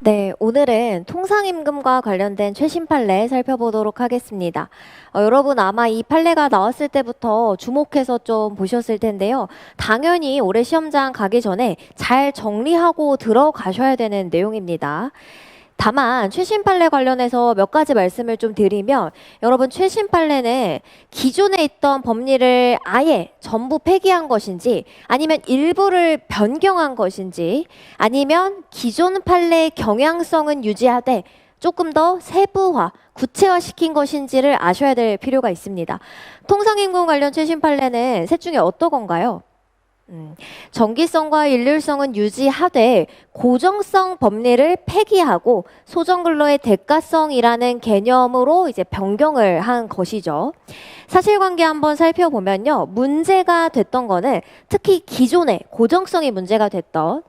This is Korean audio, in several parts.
네, 오늘은 통상임금과 관련된 최신 판례 살펴보도록 하겠습니다. 여러분 아마 이 판례가 나왔을 때부터 주목해서 좀 보셨을 텐데요. 당연히 올해 시험장 가기 전에 잘 정리하고 들어가셔야 되는 내용입니다. 다만 최신 판례 관련해서 몇 가지 말씀을 좀 드리면, 여러분 최신 판례는 기존에 있던 법리를 아예 전부 폐기한 것인지, 아니면 일부를 변경한 것인지, 아니면 기존 판례의 경향성은 유지하되 조금 더 세부화, 구체화시킨 것인지를 아셔야 될 필요가 있습니다. 통상임금 관련 최신 판례는 셋 중에 어떤 건가요? 정기성과 일률성은 유지하되 고정성 법리를 폐기하고 소정근로의 대가성이라는 개념으로 이제 변경을 한 것이죠. 사실관계 한번 살펴보면요. 문제가 됐던 거는 특히 기존에 고정성이 문제가 됐던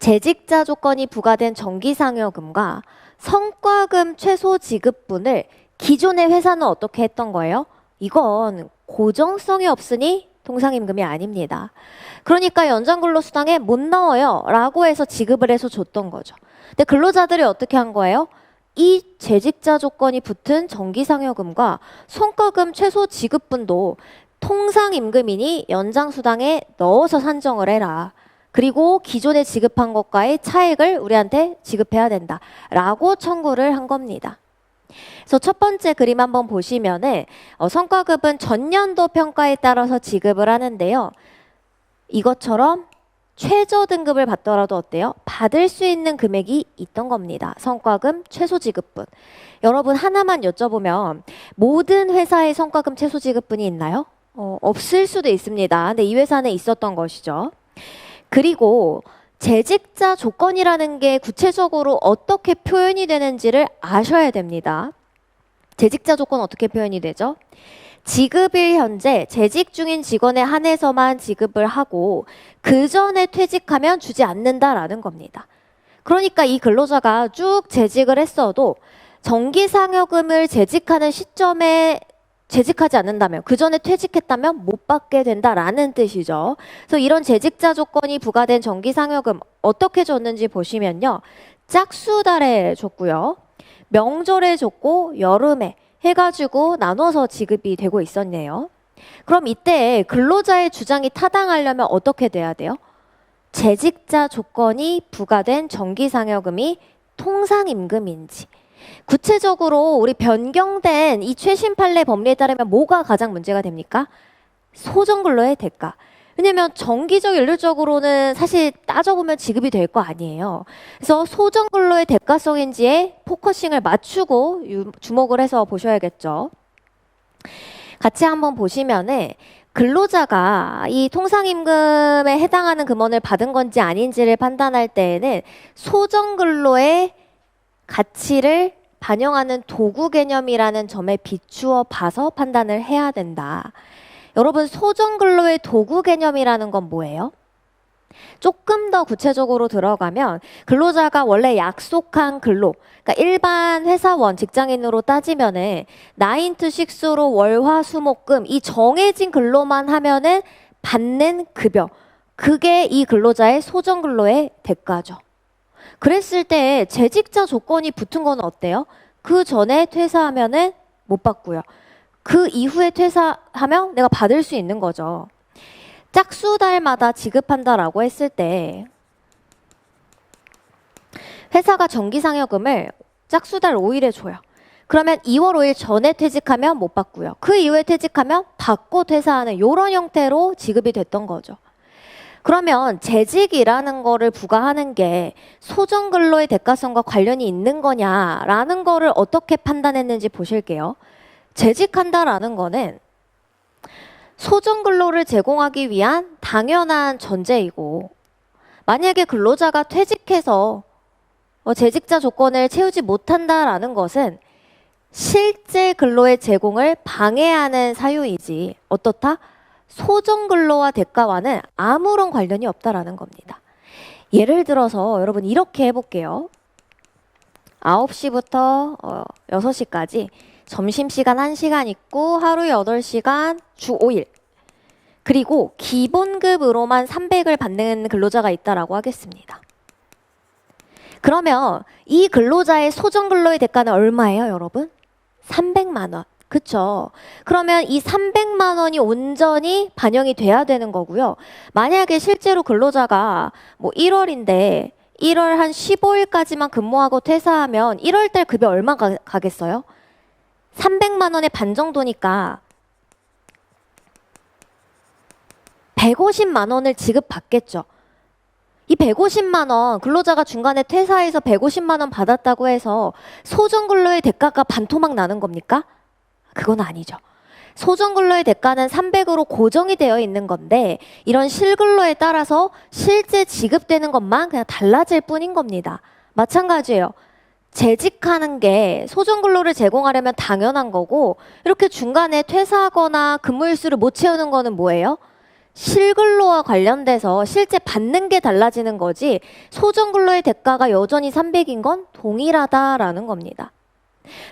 재직자 조건이 부과된 정기상여금과 성과금 최소 지급분을 기존의 회사는 어떻게 했던 거예요? 이건 고정성이 없으니 통상임금이 아닙니다. 그러니까 연장근로수당에 못 넣어요 라고 해서 지급을 해서 줬던 거죠. 근데 근로자들이 어떻게 한 거예요? 이 재직자 조건이 붙은 정기상여금과 성과금 최소 지급분도 통상임금이니 연장수당에 넣어서 산정을 해라. 그리고 기존에 지급한 것과의 차액을 우리한테 지급해야 된다 라고 청구를 한 겁니다. 그래서 첫 번째 그림 한번 보시면은 성과급은 전년도 평가에 따라서 지급을 하는데요. 이것처럼 최저 등급을 받더라도 어때요? 받을 수 있는 금액이 있던 겁니다. 성과금 최소 지급분. 여러분 하나만 여쭤보면 모든 회사에 성과금 최소 지급분이 있나요? 없을 수도 있습니다. 근데 이 회사는 있었던 것이죠. 그리고 재직자 조건이라는 게 구체적으로 어떻게 표현이 되는지를 아셔야 됩니다. 재직자 조건 어떻게 표현이 되죠? 지급일 현재 재직 중인 직원에 한해서만 지급을 하고 그 전에 퇴직하면 주지 않는다라는 겁니다. 그러니까 이 근로자가 쭉 재직을 했어도 정기상여금을 재직하는 시점에 재직하지 않는다면, 그 전에 퇴직했다면 못 받게 된다라는 뜻이죠. 그래서 이런 재직자 조건이 부과된 정기상여금 어떻게 줬는지 보시면요. 짝수달에 줬고요. 명절에 줬고 여름에 해가지고 나눠서 지급이 되고 있었네요. 그럼 이때 근로자의 주장이 타당하려면 어떻게 돼야 돼요? 재직자 조건이 부과된 정기상여금이 통상임금인지, 구체적으로 우리 변경된 이 최신 판례 법리에 따르면 뭐가 가장 문제가 됩니까? 소정근로의 대가. 왜냐면 정기적 일률적으로는 사실 따져보면 지급이 될 거 아니에요. 그래서 소정근로의 대가성인지에 포커싱을 맞추고 주목을 해서 보셔야겠죠. 같이 한번 보시면은 근로자가 이 통상임금에 해당하는 금원을 받은 건지 아닌지를 판단할 때에는 소정근로의 가치를 반영하는 도구 개념이라는 점에 비추어 봐서 판단을 해야 된다. 여러분 소정근로의 도구 개념이라는 건 뭐예요? 조금 더 구체적으로 들어가면 근로자가 원래 약속한 근로, 그러니까 일반 회사원, 직장인으로 따지면은 9 to 6로 월화수목금 이 정해진 근로만 하면은 받는 급여, 그게 이 근로자의 소정근로의 대가죠. 그랬을 때 재직자 조건이 붙은 건 어때요? 그 전에 퇴사하면은 못 받고요. 그 이후에 퇴사하면 내가 받을 수 있는 거죠. 짝수달마다 지급한다라고 했을 때 회사가 정기상여금을 짝수달 5일에 줘요. 그러면 2월 5일 전에 퇴직하면 못 받고요. 그 이후에 퇴직하면 받고 퇴사하는 이런 형태로 지급이 됐던 거죠. 그러면 재직이라는 거를 부과하는 게 소정근로의 대가성과 관련이 있는 거냐라는 거를 어떻게 판단했는지 보실게요. 재직한다라는 거는 소정근로를 제공하기 위한 당연한 전제이고, 만약에 근로자가 퇴직해서 재직자 조건을 채우지 못한다라는 것은 실제 근로의 제공을 방해하는 사유이지 어떻다? 소정근로와 대가와는 아무런 관련이 없다라는 겁니다. 예를 들어서 여러분 이렇게 해볼게요. 9시부터 6시까지 점심시간 1시간 있고 하루 8시간 주 5일, 그리고 기본급으로만 300을 받는 근로자가 있다라고 하겠습니다. 그러면 이 근로자의 소정근로의 대가는 얼마예요, 여러분? 300만 원. 그쵸? 그러면 이 300만 원이 온전히 반영이 돼야 되는 거고요. 만약에 실제로 근로자가 뭐 1월인데 1월 한 15일까지만 근무하고 퇴사하면 1월 달 급여 얼마 가겠어요? 300만 원의 반 정도니까 150만 원을 지급받겠죠. 이 150만 원, 근로자가 중간에 퇴사해서 150만 원 받았다고 해서 소정근로의 대가가 반토막 나는 겁니까? 그건 아니죠. 소정근로의 대가는 300으로 고정이 되어 있는 건데 이런 실근로에 따라서 실제 지급되는 것만 그냥 달라질 뿐인 겁니다. 마찬가지예요. 재직하는 게 소정근로를 제공하려면 당연한 거고 이렇게 중간에 퇴사하거나 근무일수를 못 채우는 거는 뭐예요? 실근로와 관련돼서 실제 받는 게 달라지는 거지 소정근로의 대가가 여전히 300인 건 동일하다라는 겁니다.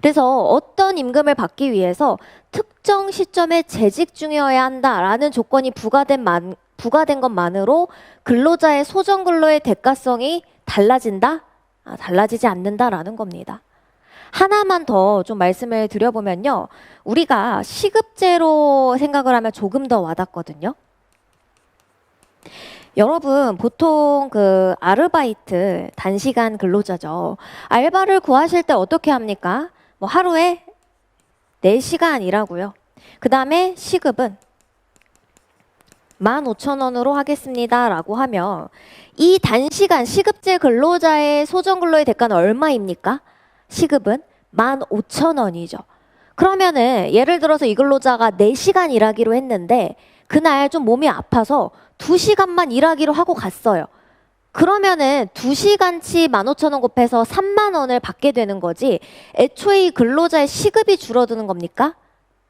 그래서 어떤 임금을 받기 위해서 특정 시점에 재직 중이어야 한다라는 조건이 부과된 것만으로 근로자의 소정근로의 대가성이 달라진다? 달라지지 않는다라는 겁니다. 하나만 더 좀 말씀을 드려보면요. 우리가 시급제로 생각을 하면 조금 더 와닿거든요. 여러분 보통 그 아르바이트 단시간 근로자죠. 알바를 구하실 때 어떻게 합니까? 뭐 하루에 4시간 일하고요. 그 다음에 시급은 15,000원으로 하겠습니다 라고 하면 이 단시간 시급제 근로자의 소정근로의 대가는 얼마입니까? 시급은 15,000원이죠. 그러면은 예를 들어서 이 근로자가 4시간 일하기로 했는데 그날 좀 몸이 아파서 2시간만 일하기로 하고 갔어요. 그러면은 2시간치 15,000원 곱해서 3만 원을 받게 되는 거지 애초에 이 근로자의 시급이 줄어드는 겁니까?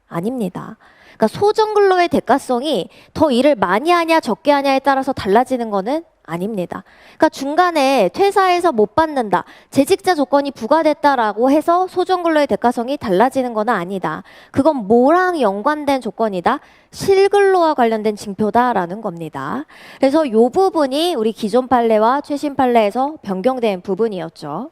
아닙니다. 그러니까 소정근로의 대가성이 더 일을 많이 하냐 적게 하냐에 따라서 달라지는 거는 아닙니다. 그러니까 중간에 퇴사해서 못 받는다, 재직자 조건이 부과됐다라고 해서 소정근로의 대가성이 달라지는 건 아니다. 그건 뭐랑 연관된 조건이다? 실근로와 관련된 징표다라는 겁니다. 그래서 이 부분이 우리 기존 판례와 최신 판례에서 변경된 부분이었죠.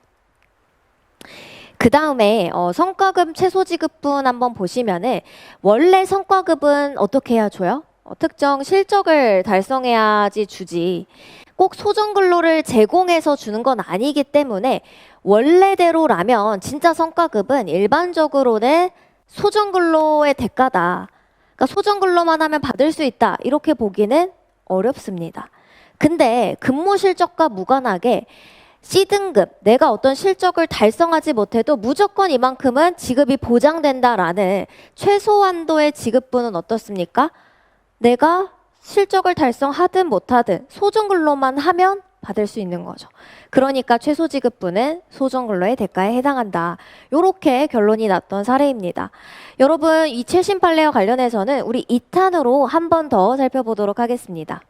그 다음에 성과급 최소지급분 한번 보시면은 원래 성과급은 어떻게 해야 줘요? 특정 실적을 달성해야지 주지. 꼭 소정근로를 제공해서 주는 건 아니기 때문에 원래대로라면 진짜 성과급은 일반적으로는 소정근로의 대가다. 그러니까 소정근로만 하면 받을 수 있다. 이렇게 보기는 어렵습니다. 근데 근무 실적과 무관하게 C등급, 내가 어떤 실적을 달성하지 못해도 무조건 이만큼은 지급이 보장된다라는 최소한도의 지급분은 어떻습니까? 내가 실적을 달성하든 못하든 소정근로만 하면 받을 수 있는 거죠. 그러니까 최소지급분은 소정근로의 대가에 해당한다. 이렇게 결론이 났던 사례입니다. 여러분, 이 최신 판례와 관련해서는 우리 2탄으로 한 번 더 살펴보도록 하겠습니다.